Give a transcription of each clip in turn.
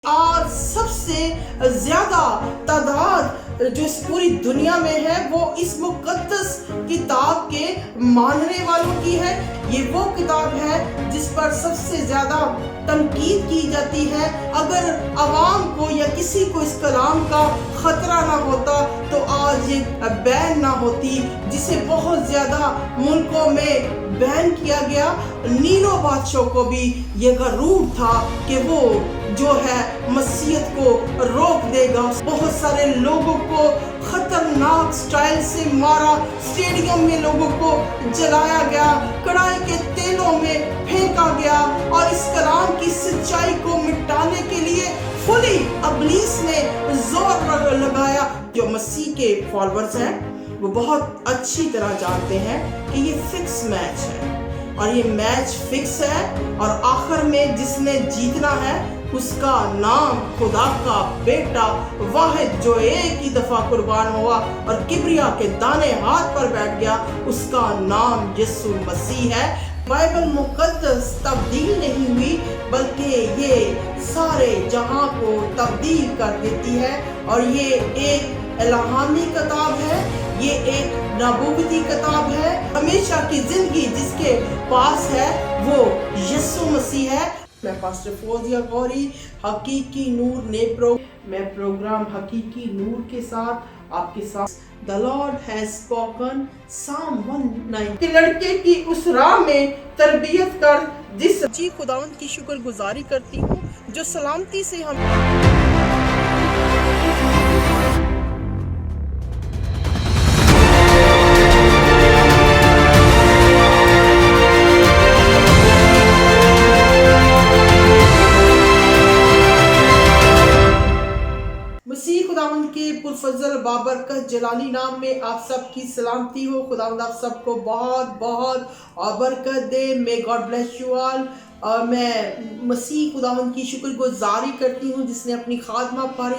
آج سب سے زیادہ تعداد جو اس پوری دنیا میں ہے وہ اس مقدس کتاب کے ماننے والوں کی ہے۔ یہ وہ کتاب ہے جس پر سب سے زیادہ تنقید کی جاتی ہے۔ اگر عوام کو یا کسی کو اس کلام کا خطرہ نہ ہوتا تو آج یہ بین نہ ہوتی، جسے بہت زیادہ ملکوں میں بین کیا گیا۔ نیرو بادشاہ کو بھی یہ غرور تھا کہ وہ جو ہے مسیحیت کو روک دے گا۔ بہت سارے لوگوں کو خطرناک سٹائل سے مارا، سٹیڈیم میں لوگوں کو جلایا گیا، کڑاہی کے تیلوں میں پھینکا گیا، اور اس کلام کی سچائی کو مٹانے کے لیے کھلی ابلیس نے زور لگایا۔ جو مسیح کے فالوورز ہیں وہ بہت اچھی طرح جانتے ہیں کہ یہ فکس میچ ہے، اور یہ میچ فکس ہے، اور آخر میں جس نے جیتنا ہے اس کا نام خدا کا بیٹا واحد جو ایک ہی دفعہ قربان ہوا اور کبریا کے دانے ہاتھ پر بیٹھ گیا، اس کا نام یسوع مسیح ہے۔ بائبل مقدس تبدیل نہیں ہوئی بلکہ یہ سارے جہاں کو تبدیل کر دیتی ہے، اور یہ ایک الہامی کتاب ہے، یہ ایک نبوتی کتاب ہے۔ ہمیشہ کی زندگی جس کے پاس ہے وہ یسوع مسیح ہے۔ میں پاسٹر فوزیہ غوری، حقیقی نور میں پروگرام حقیقی نور کے ساتھ آپ کے ساتھ The Lord has spoken Psalm 119 کہ لڑکے کی اس راہ میں تربیت کر جس خداوند کی شکر گزاری کرتی ہوں جو سلامتی سے ہم فضل بابرکت جلالی نام میں آپ سب کی سلامتی ہو۔ خداوند آپ سب کو بہت بہت برکت دے۔ May God bless you all۔ اور میں مسیح خداوند کی شکر گزاری کرتی ہوں جس نے اپنی خادمہ پر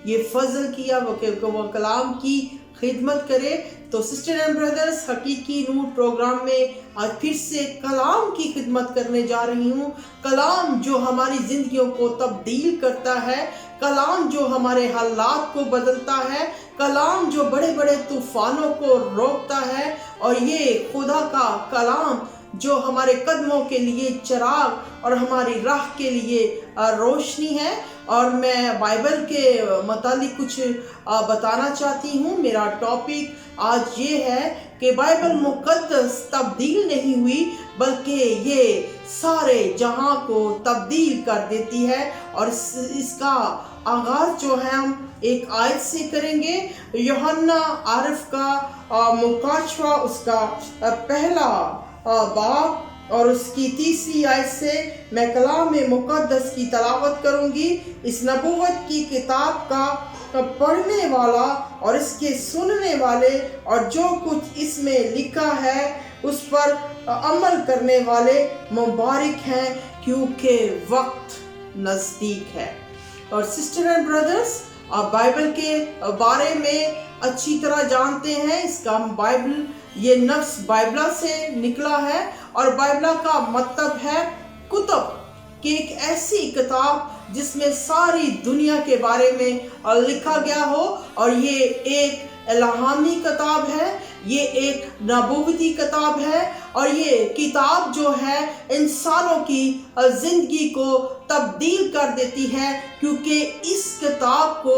یہ فضل کیا وہ کلام کی خدمت کرے۔ تو سسٹر اینڈ بردرز، حقیقی نور پروگرام میں آج پھر سے کلام کی خدمت کرنے جا رہی ہوں۔ کلام جو ہماری زندگیوں کو تبدیل کرتا ہے، کلام جو ہمارے حالات کو بدلتا ہے، کلام جو بڑے بڑے طوفانوں کو روکتا ہے، اور یہ خدا کا کلام جو ہمارے قدموں کے لیے چراغ اور ہماری راہ کے لیے روشنی ہے۔ اور میں بائبل کے متعلق کچھ بتانا چاہتی ہوں۔ میرا ٹاپک آج یہ ہے کہ بائبل مقدس تبدیل نہیں ہوئی بلکہ یہ سارے جہاں کو تبدیل کر دیتی ہے، اور اس کا آغاز جو ہے ہم ایک آیت سے کریں گے۔ یوحنا عارف کا مکاشفہ اس کا پہلا باب اور اس کی 3 آیت سے میں کلام مقدس کی تلاوت کروں گی۔ اس نبوت کی کتاب کا پڑھنے والا اور اس کے سننے والے اور جو کچھ اس میں لکھا ہے اس پر عمل کرنے والے مبارک ہیں، کیونکہ وقت نزدیک ہے۔ اور سسٹر اینڈ بردرز، آپ بائبل کے بارے میں اچھی طرح جانتے ہیں۔ اس کا بائبل، یہ لفظ بائبلا سے نکلا ہے، اور بائبلا کا مطلب ہے کتب، کہ ایک ایسی کتاب جس میں ساری دنیا کے بارے میں لکھا گیا ہو، اور یہ ایک الہامی کتاب ہے، یہ ایک نبوتی کتاب ہے، اور یہ کتاب جو ہے انسانوں کی زندگی کو تبدیل کر دیتی ہے، کیونکہ اس کتاب کو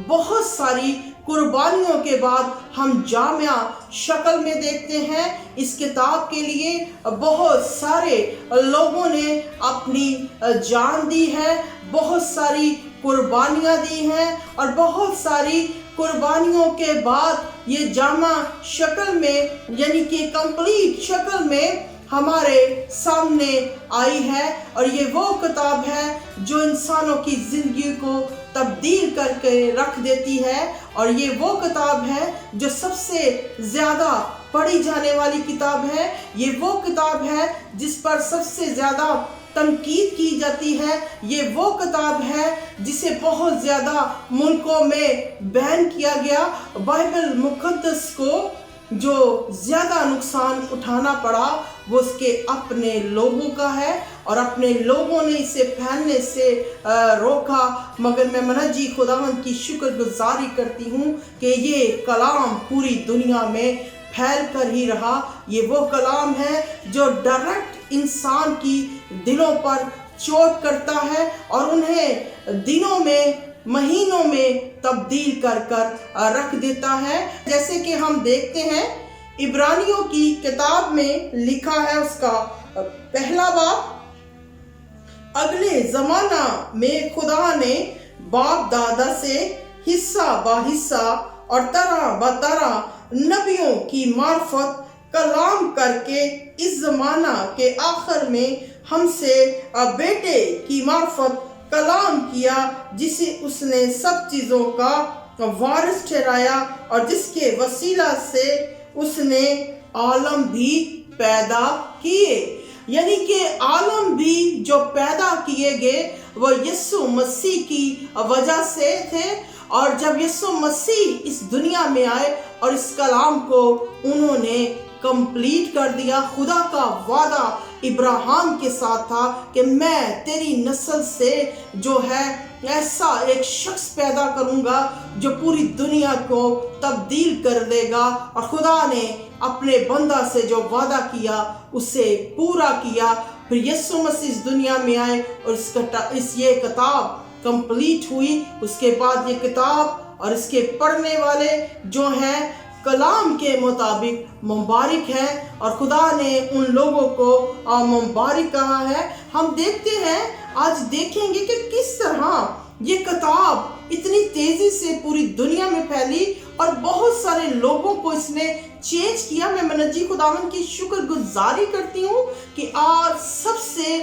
بہت ساری قربانیوں کے بعد ہم جامع شکل میں دیکھتے ہیں۔ اس کتاب کے لیے بہت سارے لوگوں نے اپنی جان دی ہے، بہت ساری قربانیاں دی ہیں، اور بہت ساری قربانیوں کے بعد یہ جامع شکل میں، یعنی کہ کمپلیٹ شکل میں ہمارے سامنے آئی ہے۔ اور یہ وہ کتاب ہے جو انسانوں کی زندگی کو تبدیل کر کے رکھ دیتی ہے، اور یہ وہ کتاب ہے جو سب سے زیادہ پڑھی جانے والی کتاب ہے۔ یہ وہ کتاب ہے جس پر سب سے زیادہ تنقید کی جاتی ہے۔ یہ وہ کتاب ہے جسے بہت زیادہ ملکوں میں بین کیا گیا۔ بائبل مقدس کو جو زیادہ نقصان اٹھانا پڑا وہ اس کے اپنے لوگوں کا ہے، اور اپنے لوگوں نے اسے پھیلنے سے روکا۔ مگر میں منجی خداوند کی شکر گزاری کرتی ہوں کہ یہ کلام پوری دنیا میں پھیل کر ہی رہا۔ یہ وہ کلام ہے جو ڈائریکٹ انسان کی دلوں پر چوٹ کرتا ہے اور انہیں دنوں میں، مہینوں میں تبدیل کر رکھ دیتا ہے۔ جیسے کہ ہم دیکھتے ہیں عبرانیوں کی کتاب میں لکھا ہے، اس کا پہلا باب، اگلے زمانہ میں خدا نے باپ دادا سے حصہ بہ حصہ اور طرح بہ طرح نبیوں کی معرفت کلام کر کے اس زمانہ کے آخر میں ہم سے بیٹے کی معرفت کلام کیا، جسے اس نے سب چیزوں کا وارث ٹھہرایا اور جس کے وسیلہ سے اس نے عالم بھی پیدا کیے۔ یعنی کہ عالم بھی جو پیدا کیے گئے وہ یسوع مسیح کی وجہ سے تھے، اور جب یسوع مسیح اس دنیا میں آئے اور اس کلام کو انہوں نے کمپلیٹ کر دیا۔ خدا کا وعدہ ابراہیم کے ساتھ تھا کہ میں تیری نسل سے جو ہے ایسا ایک شخص پیدا کروں گا جو پوری دنیا کو تبدیل کر دے گا، اور خدا نے اپنے بندہ سے جو وعدہ کیا اسے پورا کیا۔ پھر یسوع مسیح اس دنیا میں آئے اور یہ کتاب کمپلیٹ ہوئی۔ اس کے بعد یہ کتاب اور اس کے پڑھنے والے جو ہیں کلام کے مطابق مبارک ہے، اور خدا نے ان لوگوں کو مبارک کہا ہے۔ ہم دیکھتے ہیں، آج دیکھیں گے کہ کس طرح یہ کتاب اتنی تیزی سے پوری دنیا میں پھیلی اور بہت سارے لوگوں کو اس نے چینج کیا۔ میں منجی خداوند کی شکر گزاری کرتی ہوں کہ آج سب سے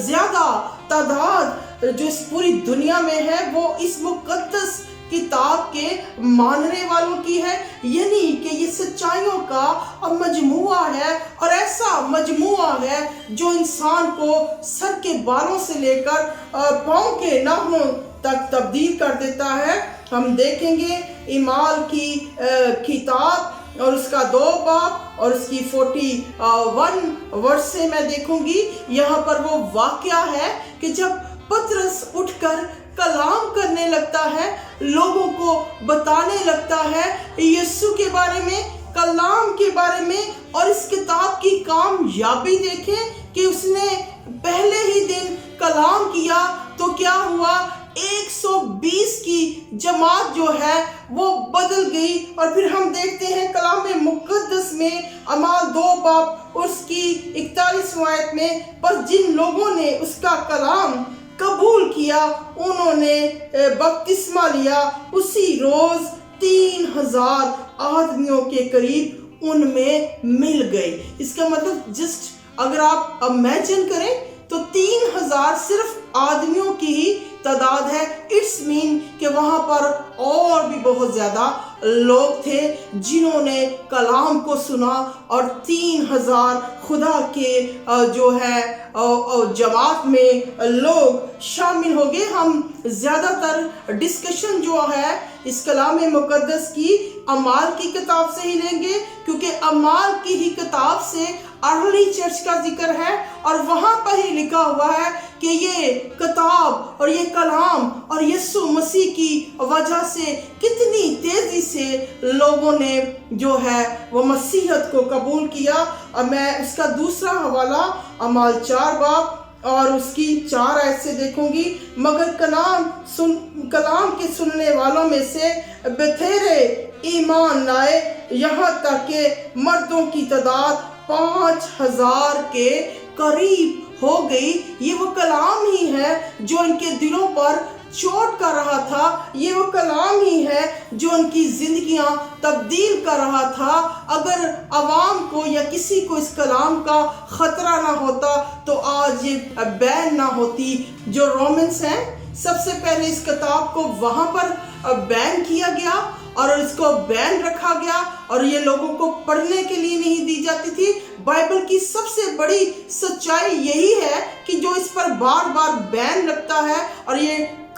زیادہ تعداد جو اس پوری دنیا میں ہے وہ اس مقدس کتاب کے ماننے والوں کی ہے، یعنی کہ یہ سچائیوں کا مجموعہ ہے، اور ایسا مجموعہ ہے جو انسان کو سر کے بالوں سے لے کر پاؤں کے ناخنوں تک تبدیل کر دیتا ہے۔ ہم دیکھیں گے اعمال کی کتاب اور اس کا 2 باب اور اس کی 41 ورس سے میں دیکھوں گی، یہاں پر وہ واقعہ ہے کہ جب پطرس اٹھ کر کلام کرنے لگتا ہے، لوگوں کو بتانے لگتا ہے یسوع کے بارے میں، کلام کے بارے میں، اور اس کتاب کی کامیابی دیکھیں کہ اس نے پہلے ہی دن کلام کیا تو کیا ہوا، 120 کی جماعت جو ہے وہ بدل گئی۔ اور پھر ہم دیکھتے ہیں کلام مقدس میں اعمال 2 باب اس کی 41 آیت میں، بس جن لوگوں نے اس کا کلام قبول کیا انہوں نے بپتسمہ لیا، اسی روز 3000 آدمیوں کے قریب ان میں مل گئے۔ اس کا مطلب جسٹ اگر آپ امیجن کریں تو 3000 صرف آدمیوں کی ہی تعداد ہے۔ اٹس مین کہ وہاں پر اور بھی بہت زیادہ لوگ تھے جنہوں نے کلام کو سنا، اور 3000 خدا کے جو ہے جماعت میں لوگ شامل ہو گئے۔ ہم زیادہ تر ڈسکشن جو ہے اس کلام مقدس کی اعمال کی کتاب سے ہی لیں گے، کیونکہ اعمال کی ہی کتاب سے ارلی چرچ کا ذکر ہے، اور وہاں پر ہی لکھا ہوا ہے کہ یہ کتاب اور یہ کلام اور یسوع مسیح کی وجہ سے کتنی تیزی سے لوگوں نے جو ہے وہ مسیحیت کو قبول کیا۔ اور میں اس کا دوسرا حوالہ اعمال 4 باب اور اس کی 4 آیت سے دیکھوں گی۔ مگر کلام کے سننے والوں میں سے بتھیرے ایمان لائے، یہاں تک کہ مردوں کی تعداد 5000 کے قریب ہو گئی۔ یہ وہ کلام ہی ہے جو ان کے دلوں پر چوٹ کر رہا تھا، یہ وہ کلام ہی ہے جو ان کی زندگیاں تبدیل کر رہا تھا۔ اگر عوام کو یا کسی کو اس کلام کا خطرہ نہ ہوتا تو آج یہ بین نہ ہوتی۔ جو رومنس ہیں، سب سے پہلے اس کتاب کو وہاں پر بین کیا گیا اور اس کو بین رکھا گیا، اور یہ لوگوں کو پڑھنے کے لیے نہیں دی جاتی تھی۔ بائبل کی سب سے بڑی سچائی یہی ہے کہ جو اس پر بار بار بین لگتا ہے اور یہ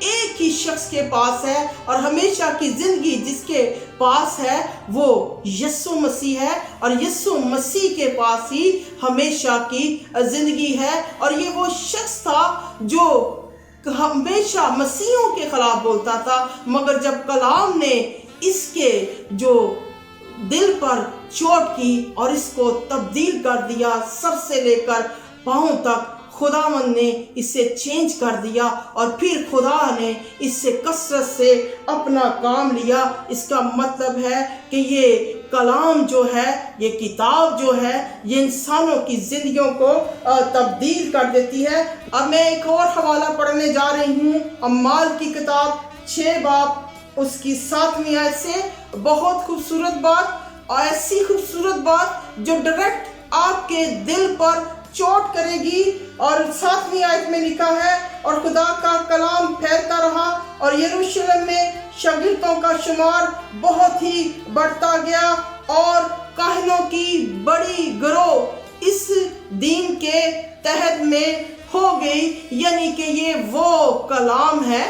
ایک ہی شخص کے پاس ہے اور ہمیشہ کی زندگی جس کے پاس ہے وہ یسوع مسیح ہے، اور یسوع مسیح کے پاس ہی ہمیشہ کی زندگی ہے۔ اور یہ وہ شخص تھا جو ہمیشہ مسیحوں کے خلاف بولتا تھا، مگر جب کلام نے اس کے جو دل پر چوٹ کی اور اس کو تبدیل کر دیا، سر سے لے کر پاؤں تک خداوند نے اسے چینج کر دیا، اور پھر خدا نے اس سے کثرت سے اپنا کام لیا۔ اس کا مطلب ہے کہ یہ کلام جو ہے، یہ کتاب جو ہے، یہ انسانوں کی زندگیوں کو تبدیل کر دیتی ہے۔ اب میں ایک اور حوالہ پڑھنے جا رہی ہوں، اعمال کی کتاب 6 باب اس کی 7ویں آیت سے۔ بہت خوبصورت بات، اور ایسی خوبصورت بات جو ڈائریکٹ آپ کے دل پر چوٹ کرے گی۔ اور 7ویں آیت میں لکھا ہے، اور خدا کا کلام پھیلتا رہا اور یروشلم میں شاگردوں کا شمار بہت ہی بڑھتا گیا، اور کاہنوں کی بڑی گروہ اس دین کے تحت میں ہو گئی۔ یعنی کہ یہ وہ کلام ہے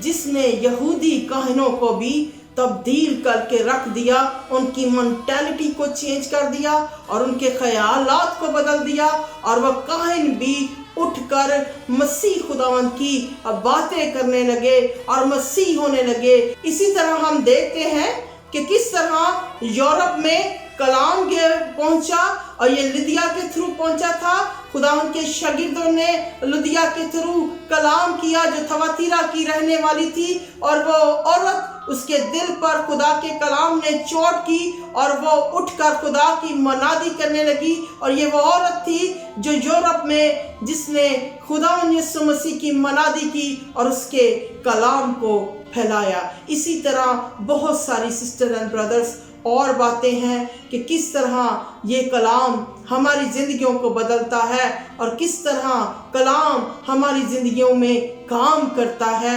جس نے یہودی کاہنوں کو بھی تبدیل کر کے رکھ دیا، ان کی مینٹیلٹی کو چینج کر دیا اور ان کے خیالات کو بدل دیا، اور وہ کاہن بھی اٹھ کر مسیح خداوند کی باتیں کرنے لگے اور مسیح ہونے لگے۔ اسی طرح ہم دیکھتے ہیں کہ کس طرح یورپ میں کلام پہنچا، اور یہ لدیا کے تھرو پہنچا تھا۔ خداوند کے شاگردوں نے لدیا کے تھرو کلام کیا جو تھواتیرا کی رہنے والی تھی، اور وہ عورت اس کے دل پر خدا کے کلام نے چوٹ کی اور وہ اٹھ کر خدا کی منادی کرنے لگی، اور یہ وہ عورت تھی جو یورپ میں جس نے خداوند یسوع مسیح کی منادی کی اور اس کے کلام کو پھیلایا۔ اسی طرح بہت ساری سسٹر اینڈ بردرز اور باتیں ہیں کہ کس طرح یہ کلام ہماری زندگیوں کو بدلتا ہے اور کس طرح کلام ہماری زندگیوں میں کام کرتا ہے۔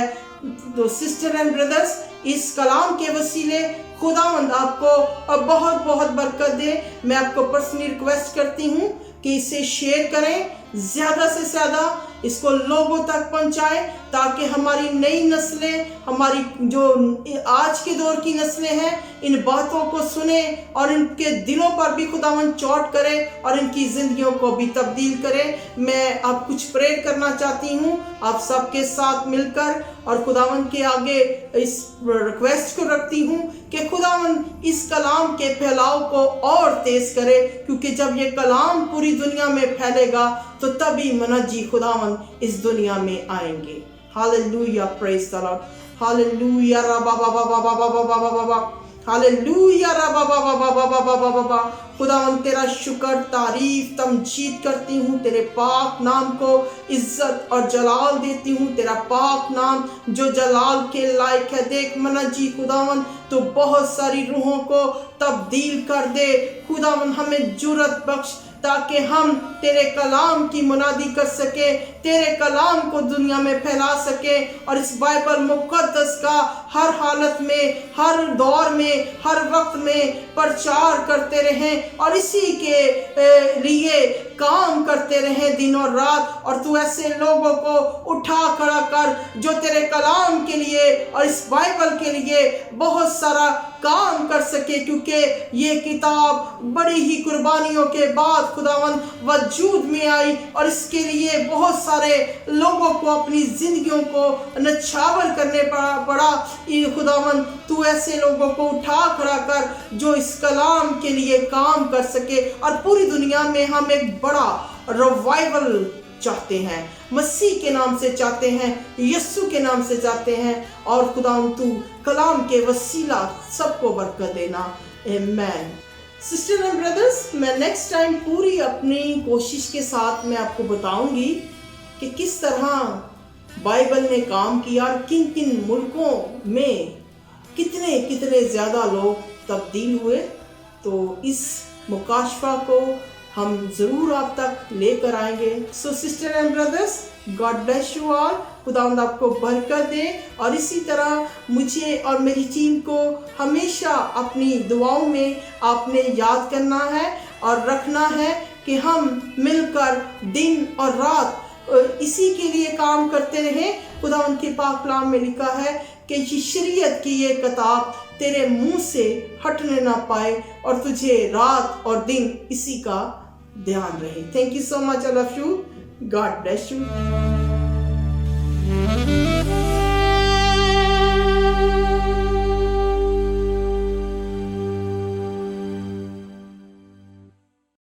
تو سسٹر اینڈ بردرز، اس کلام کے وسیلے خداوند آپ کو بہت بہت برکت دے۔ میں آپ کو پرسنلی ریکویسٹ کرتی ہوں کہ اسے شیئر کریں، زیادہ سے زیادہ اس کو لوگوں تک پہنچائیں، تاکہ ہماری نئی نسلیں، ہماری جو آج کے دور کی نسلیں ہیں، ان باتوں کو سنیں اور ان کے دلوں پر بھی خداوند چوٹ کرے اور ان کی زندگیوں کو بھی تبدیل کرے۔ میں اب کچھ پریئر کرنا چاہتی ہوں آپ سب کے ساتھ مل کر، اور خداوند کے آگے اس ریکویسٹ کو رکھتی ہوں کہ خداوند اس کلام کے پھیلاؤ کو اور تیز کرے، کیونکہ جب یہ کلام پوری دنیا میں پھیلے گا تو تبھی منجی خداوند اس دنیا میں آئیں گے۔ ہاللویہ، پریز دی لارڈ، ہاللویہ، ہاللویہ، خداوند تیرا شکر، تعریف، تمجید کرتی ہوں، تیرے پاک نام کو عزت اور جلال دیتی ہوں، تیرا پاک نام جو جلال کے لائق ہے۔ دیکھ منجی خداوند تو بہت ساری روحوں کو تبدیل کر دے، خداوند ہمیں جرأت بخش تاکہ ہم تیرے کلام کی منادی کر سکے، تیرے کلام کو دنیا میں پھیلا سکے، اور اس بائبل مقدس کا ہر حالت میں، ہر دور میں، ہر وقت میں پرچار کرتے رہیں اور اسی کے لیے کام کرتے رہیں دن اور رات۔ اور تو ایسے لوگوں کو اٹھا کھڑا کر جو تیرے کلام کے لیے اور اس بائبل کے لیے بہت سارا کام کر سکے، کیونکہ یہ کتاب بڑی ہی قربانیوں کے بعد خداوند وجود میں آئی، اور اس کے لیے بہت سارے لوگوں کو اپنی زندگیوں کو نچھاور کرنے پڑا۔ خداوند تو ایسے لوگوں کو اٹھا کھڑا کر جو اس کلام کے لیے کام کر سکے، اور پوری دنیا میں ہم ایک بڑا ریوائول چاہتے ہیں، مسیح کے نام سے چاہتے ہیں، یسوع کے نام سے چاہتے ہیں، اور خداوند تو کلام کے وسیلہ سب کو برکت دینا، آمین۔ سسٹر اینڈ بردرز، میں نیکسٹ ٹائم پوری اپنی کوشش کے ساتھ میں آپ کو بتاؤں گی کہ کس طرح بائبل نے کام کیا اور کن کن ملکوں میں کتنے زیادہ لوگ تبدیل ہوئے۔ تو اس مکاشفہ کو ہم ضرور آپ تک لے کر آئیں گے۔ So sister and brothers, God bless you all, خداوند آپ کو برکت دے، اور اسی طرح مجھے اور میری ٹیم کو ہمیشہ اپنی دعاؤں میں آپ نے یاد کرنا ہے اور رکھنا ہے کہ ہم مل کر دن اور رات اسی کے لیے کام کرتے رہیں۔ خدا ان کے پاک کلام میں لکھا ہے کہ یہ شریعت کی یہ کتاب تیرے منہ سے ہٹنے نہ پائے اور تجھے رات اور دن اسی کا دھیان رہے۔ Thank you so much, I love you, God bless you.